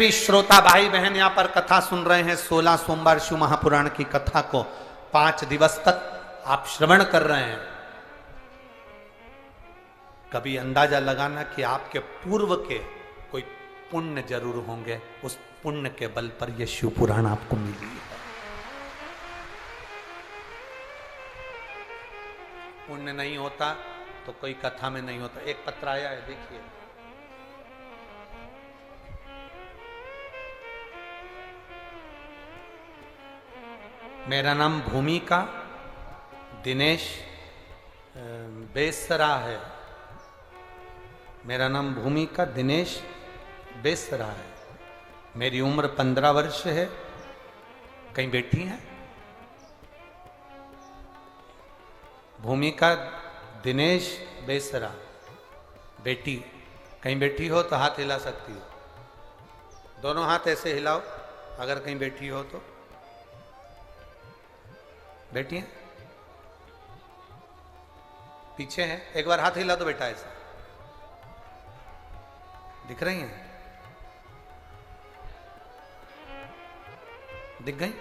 भी श्रोता भाई बहन यहाँ पर कथा सुन रहे हैं 16 सोमवार शिव महापुराण की कथा को 5 दिवस तक आप श्रवण कर रहे हैं। कभी अंदाजा लगाना कि आपके पूर्व के कोई पुण्य जरूर होंगे, उस पुण्य के बल पर यह शिव पुराण आपको मिली है। पुण्य नहीं होता तो कोई कथा में नहीं होता। एक पत्र आया है, देखिए। मेरा नाम भूमिका दिनेश बेसरा है। मेरा नाम भूमिका दिनेश बेसरा है। मेरी उम्र 15 वर्ष है। कहीं बैठी हैं? भूमिका दिनेश बेसरा बेटी कहीं बैठी हो तो हाथ हिला सकती हो। दोनों हाथ ऐसे हिलाओ अगर कहीं बैठी हो तो। बैठी हैं? पीछे हैं? एक बार हाथ हिला दो बेटा, ऐसा दिख रही हैं? दिख गई?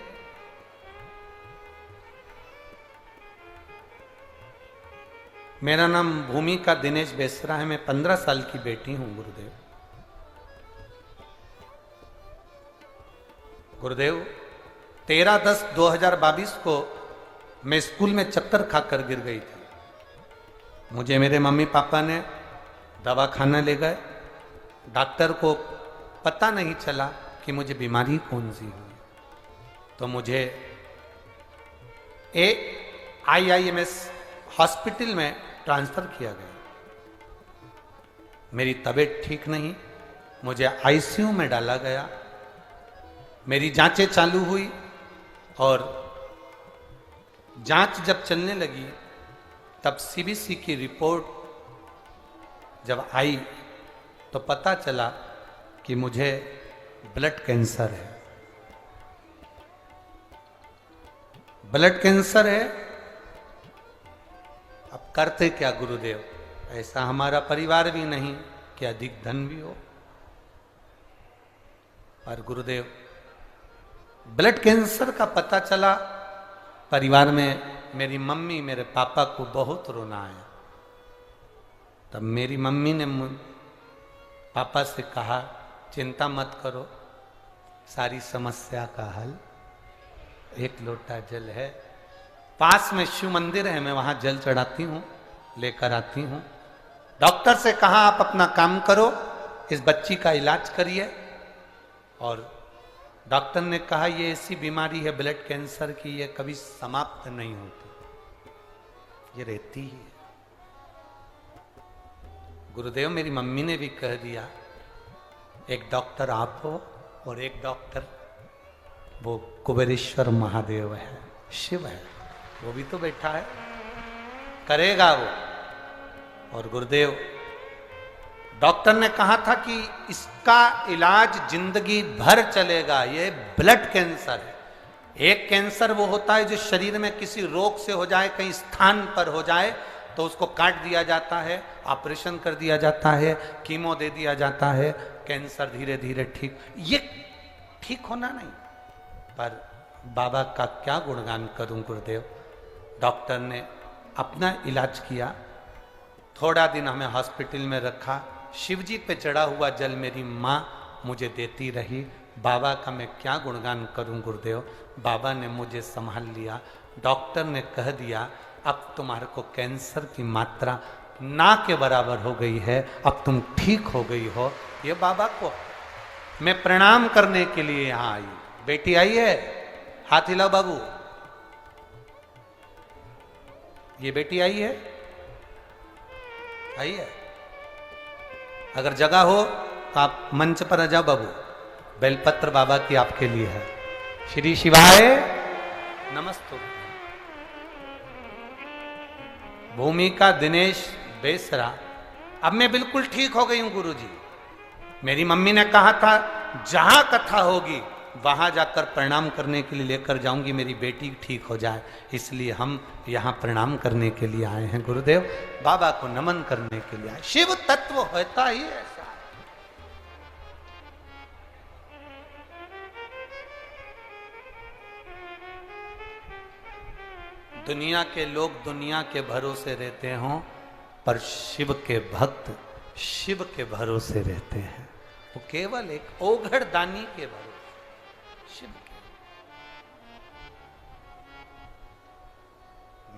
मेरा नाम भूमिका दिनेश बेसरा है। मैं 15 साल की बेटी हूं। गुरुदेव, गुरुदेव 13/10/2022 को मैं स्कूल में चक्कर खाकर गिर गई थी। मुझे मेरे मम्मी पापा ने दवाखाना ले गए। डॉक्टर को पता नहीं चला कि मुझे बीमारी कौन सी हुई, तो मुझे IIMS हॉस्पिटल में ट्रांसफर किया गया। मेरी तबीयत ठीक नहीं, मुझे ICU में डाला गया। मेरी जांचें चालू हुई और जांच जब चलने लगी तब CBC की रिपोर्ट जब आई तो पता चला कि मुझे ब्लड कैंसर है। ब्लड कैंसर है। अब करते क्या गुरुदेव? ऐसा हमारा परिवार भी नहीं कि अधिक धन भी हो। और गुरुदेव ब्लड कैंसर का पता चला, परिवार में मेरी मम्मी मेरे पापा को बहुत रोना आया। तब मेरी मम्मी ने पापा से कहा, चिंता मत करो, सारी समस्या का हल एक लोटा जल है। पास में शिव मंदिर है, मैं वहां जल चढ़ाती हूँ, लेकर आती हूँ। डॉक्टर से कहा आप अपना काम करो, इस बच्ची का इलाज करिए। और डॉक्टर ने कहा ये ऐसी बीमारी है ब्लड कैंसर की, ये कभी समाप्त नहीं होती, ये रहती ही है। गुरुदेव मेरी मम्मी ने भी कह दिया, एक डॉक्टर आप हो और एक डॉक्टर वो कुबेरेश्वर महादेव है, शिव है, वो भी तो बैठा है, करेगा वो। और गुरुदेव डॉक्टर ने कहा था कि इसका इलाज जिंदगी भर चलेगा, ये ब्लड कैंसर है। एक कैंसर वो होता है जो शरीर में किसी रोग से हो जाए, कहीं स्थान पर हो जाए तो उसको काट दिया जाता है, ऑपरेशन कर दिया जाता है, कीमो दे दिया जाता है, कैंसर धीरे धीरे ठीक। ये ठीक होना नहीं। पर बाबा का क्या गुणगान करूं गुरुदेव। डॉक्टर ने अपना इलाज किया, थोड़ा दिन हमें हॉस्पिटल में रखा। शिवजी पे चढ़ा हुआ जल मेरी माँ मुझे देती रही। बाबा का मैं क्या गुणगान करूं गुरुदेव। बाबा ने मुझे संभाल लिया। डॉक्टर ने कह दिया अब तुम्हारे को कैंसर की मात्रा ना के बराबर हो गई है, अब तुम ठीक हो गई हो। ये बाबा को मैं प्रणाम करने के लिए यहाँ आई। बेटी आई है, हाथ हिलाओ बाबू। ये बेटी आई है, आई है। अगर जगह हो तो आप मंच पर आ जाओ बाबू। बेलपत्र बाबा की आपके लिए है। श्री शिवाय नमस्तु। भूमिका दिनेश बेसरा। अब मैं बिल्कुल ठीक हो गई हूं गुरुजी। मेरी मम्मी ने कहा था जहां कथा होगी वहां जाकर प्रणाम करने के लिए लेकर जाऊंगी, मेरी बेटी ठीक हो जाए। इसलिए हम यहाँ प्रणाम करने के लिए आए हैं गुरुदेव, बाबा को नमन करने के लिए आए। शिव तत्व होता ही ऐसा। दुनिया के लोग दुनिया के भरोसे रहते हों, पर शिव के भक्त शिव के भरोसे रहते हैं। वो केवल एक ओघड़ दानी के भरोसे शिव के।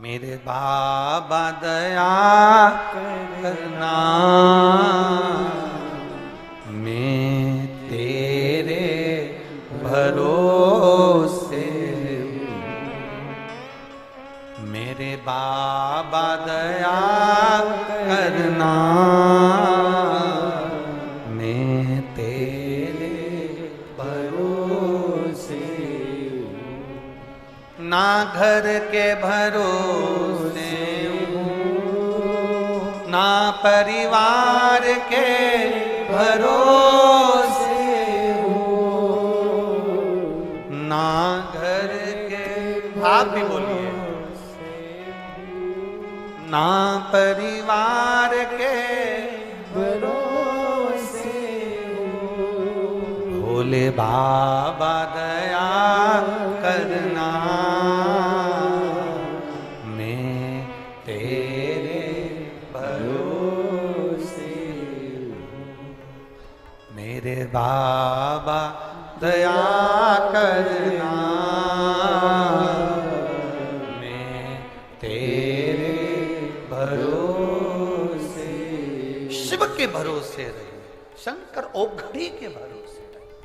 मेरे बाबा दया करना, मैं तेरे भरोसे। मेरे बाबा दया करना, मैं तेरे भरोसे। ना घर के भरोसे हूँ, ना परिवार के भरोसे हूँ, ना घर के, आप भी बोलिए, ना परिवार के भरोसे हूँ। भोले बाबा दया करना, मैं तेरे भरोसे हूँ। मेरे बाबा दया करना, मैं तेरे भरोसे। शिव के भरोसे रहिए, शंकर ओघड़ी के भरोसे रहिए।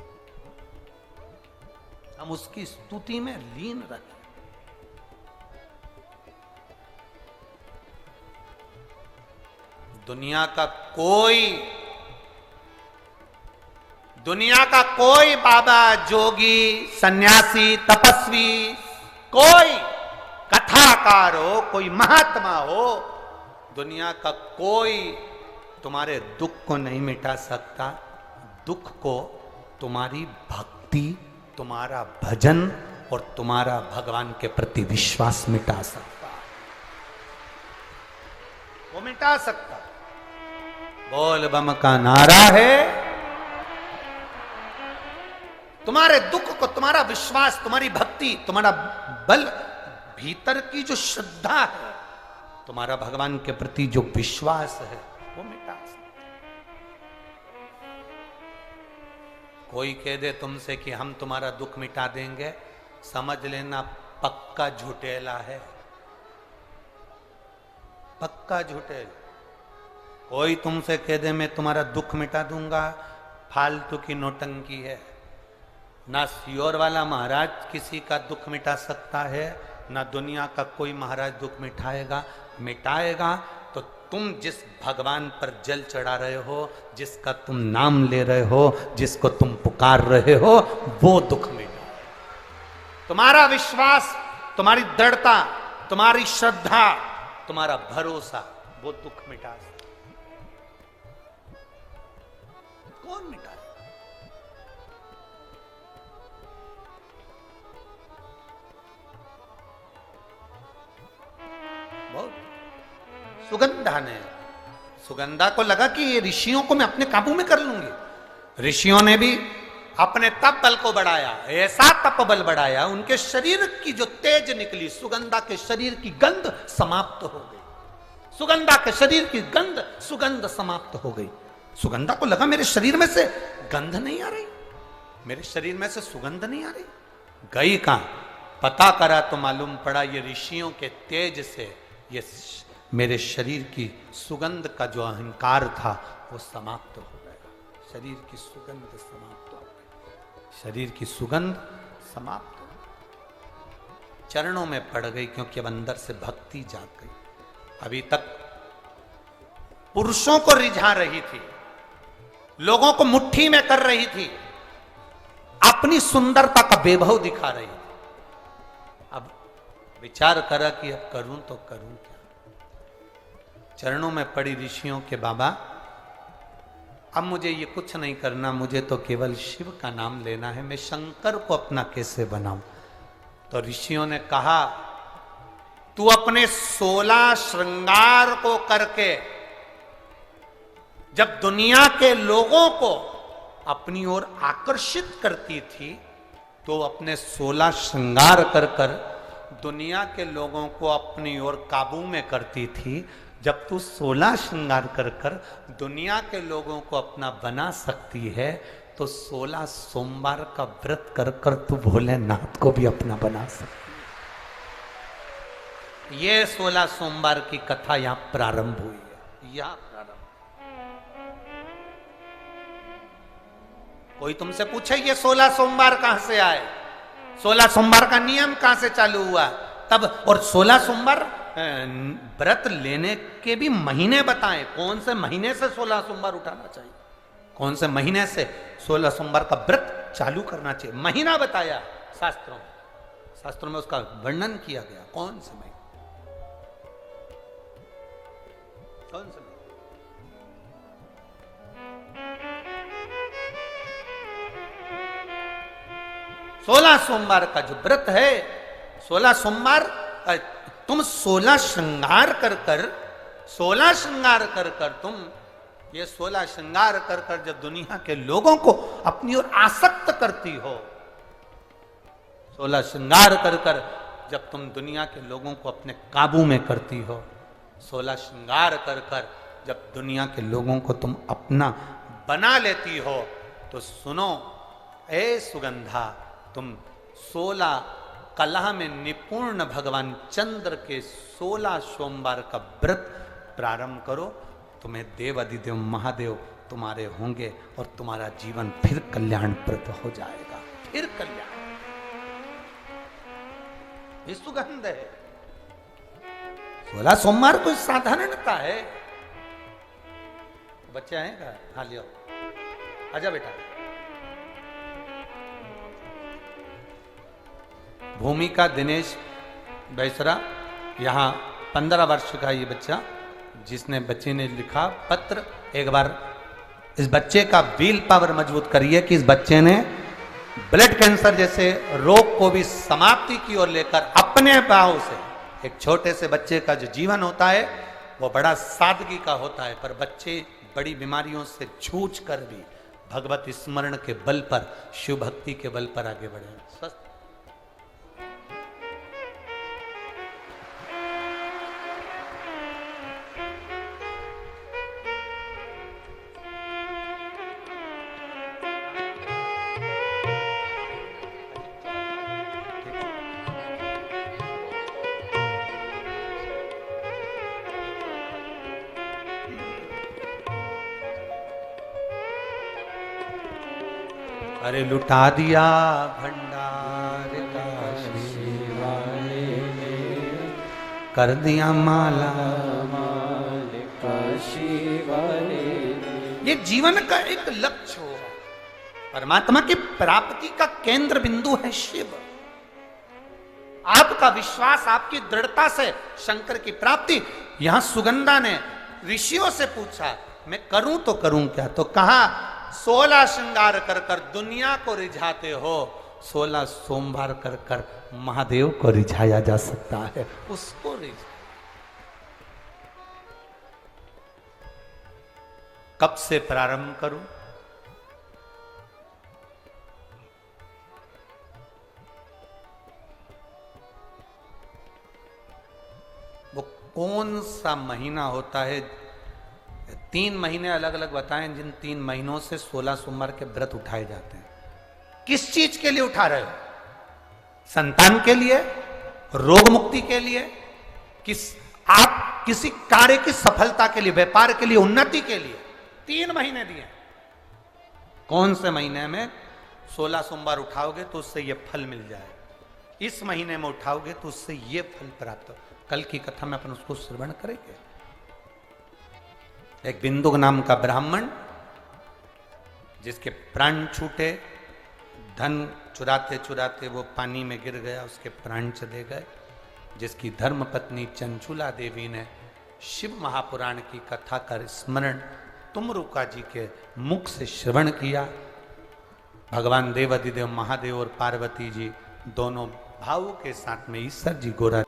हम उसकी स्तुति में लीन रखें। दुनिया का कोई बाबा, जोगी, सन्यासी, तपस्वी, कोई कथाकार हो, कोई महात्मा हो, दुनिया का कोई तुम्हारे दुख को नहीं मिटा सकता। दुख को तुम्हारी भक्ति, तुम्हारा भजन और तुम्हारा भगवान के प्रति विश्वास मिटा सकता है। वो मिटा सकता। बोल बम का नारा है, तुम्हारे दुख को, तुम्हारा विश्वास, तुम्हारी भक्ति, तुम्हारा बल, भीतर की जो श्रद्धा है, तुम्हारा भगवान के प्रति जो विश्वास है, वो मिटा सकता। कोई कह दे तुमसे कि हम तुम्हारा दुख मिटा देंगे, समझ लेना पक्का झूठेला है, पक्का झूठेला। कोई तुमसे कह दे मैं तुम्हारा दुख मिटा दूंगा, फालतू की नौटंकी है। ना सियोर वाला महाराज किसी का दुख मिटा सकता है, ना दुनिया का कोई महाराज दुख मिटाएगा तो तुम जिस भगवान पर जल चढ़ा रहे हो, जिसका तुम नाम ले रहे हो, जिसको तुम पुकार रहे हो, वो दुख मिटा। तुम्हारा विश्वास, तुम्हारी दृढ़ता, तुम्हारी श्रद्धा, तुम्हारा भरोसा, वो दुख मिटा सकता। कौन मिटा? सुगंधा ने, सुगंधा को लगा कि ये ऋषियों को मैं अपने काबू में कर लूंगी। ऋषियों ने भी अपने तप बल को बढ़ाया, ऐसा तप बल बढ़ाया, उनके शरीर की जो तेज निकली, सुगंधा के शरीर की गंध समाप्त हो गई। सुगंधा के शरीर की सुगंध समाप्त हो गई। सुगंधा को लगा मेरे शरीर में से गंध नहीं आ रही, मेरे शरीर में से सुगंध नहीं आ रही। गई कहां, पता करा तो मालूम पड़ा ये ऋषियों के तेज से ये मेरे शरीर की सुगंध का जो अहंकार था वो समाप्त हो गया। शरीर की सुगंध समाप्त हो गई, शरीर की सुगंध समाप्त हो गई, चरणों में पड़ गई, क्योंकि अब अंदर से भक्ति जाग गई। अभी तक पुरुषों को रिझा रही थी, लोगों को मुट्ठी में कर रही थी, अपनी सुंदरता का वैभव दिखा रही थी। अब विचार करा कि अब करूं तो करूं क्या। चरणों में पड़ी ऋषियों के, बाबा अब मुझे ये कुछ नहीं करना, मुझे तो केवल शिव का नाम लेना है, मैं शंकर को अपना कैसे बनाऊं। तो ऋषियों ने कहा तू अपने 16 श्रृंगार को करके जब दुनिया के लोगों को अपनी ओर आकर्षित करती थी, तो अपने 16 श्रृंगार कर कर दुनिया के लोगों को अपनी ओर काबू में करती थी। जब तू 16 श्रृंगार कर कर दुनिया के लोगों को अपना बना सकती है, तो 16 सोमवार का व्रत कर कर तू भोलेनाथ को भी अपना बना सकती है। ये 16 सोमवार की कथा यहां प्रारंभ हुई है। यहां प्रारंभ। कोई तुमसे पूछे ये 16 सोमवार कहां से आए, 16 सोमवार का नियम कहां से चालू हुआ, तब और 16 सोमवार व्रत लेने के भी महीने बताएं। कौन से महीने से 16 सोमवार उठाना चाहिए, कौन से महीने से 16 सोमवार का व्रत चालू करना चाहिए, महीना बताया शास्त्रों में। शास्त्रों में उसका वर्णन किया गया। कौन से महीने, कौन से महीने? 16 सोमवार का जो व्रत है, 16 सोमवार तुम 16 श्रृंगार कर कर 16 श्रृंगार कर कर तुम ये 16 श्रृंगार कर कर जब दुनिया के लोगों को अपनी ओर आसक्त करती हो, 16 श्रृंगार कर कर जब तुम दुनिया के लोगों को अपने काबू में करती हो, 16 श्रृंगार कर कर जब दुनिया के लोगों को तुम अपना बना लेती हो, तो सुनो ए सुगंधा, तुम 16 कला में निपुण भगवान चंद्र के 16 सोमवार का व्रत प्रारंभ करो। तुम्हें देव अधिदेव महादेव तुम्हारे होंगे और तुम्हारा जीवन फिर कल्याणप्रद हो जाएगा, फिर कल्याण। ये सुगंध है। 16 सोमवार कोई साधारणता है। बच्चे आएगा, हाँ लियो, आजा बेटा। भूमिका दिनेश बैसरा, यहाँ 15 वर्ष का ये बच्चा, जिसने बच्चे ने लिखा पत्र। एक बार इस बच्चे का विल पावर मजबूत करिए कि इस बच्चे ने ब्लड कैंसर जैसे रोग को भी समाप्ति की ओर लेकर अपने भाव से, एक छोटे से बच्चे का जो जीवन होता है वो बड़ा सादगी का होता है, पर बच्चे बड़ी बीमारियों से जूझ कर भी भगवत स्मरण के बल पर, शिव भक्ति के बल पर आगे बढ़े। स्वस्थ अरे लुटा दिया भंडार काशी वाले ने, कर दिया माला माल काशी वाले। ये जीवन का एक लक्ष्य हो, परमात्मा की प्राप्ति का केंद्र बिंदु है शिव। आपका विश्वास, आपकी दृढ़ता से शंकर की प्राप्ति। यहां सुगंधा ने ऋषियों से पूछा मैं करूं तो करूं क्या, तो कहा 16 श्रृंगार कर कर दुनिया को रिझाते हो, 16 सोमवार कर कर महादेव को रिझाया जा सकता है। उसको रिझा। कब से प्रारंभ करूं? वो कौन सा महीना होता है? 3 महीने अलग अलग बताएं, जिन 3 महीनों से 16 सोमवार के व्रत उठाए जाते हैं। किस चीज के लिए उठा रहे हो? संतान के लिए, रोग मुक्ति के लिए, आप किसी कार्य की सफलता के लिए, व्यापार के लिए, उन्नति के लिए 3 महीने दिए। कौन से महीने में 16 सोमवार उठाओगे तो उससे यह फल मिल जाए, इस महीने में उठाओगे तो उससे यह फल प्राप्त हो। कल की कथा में अपन उसको श्रवण करेंगे। एक बिंदु नाम का ब्राह्मण, जिसके प्राण छूटे, धन चुराते चुराते वो पानी में गिर गया, उसके प्राण चले गए। जिसकी धर्म पत्नी चंचुला देवी ने शिव महापुराण की कथा का स्मरण तुमरुका जी के मुख से श्रवण किया। भगवान देव अधिदेव महादेव और पार्वती जी दोनों भावों के साथ में ईश्वर जी गोरा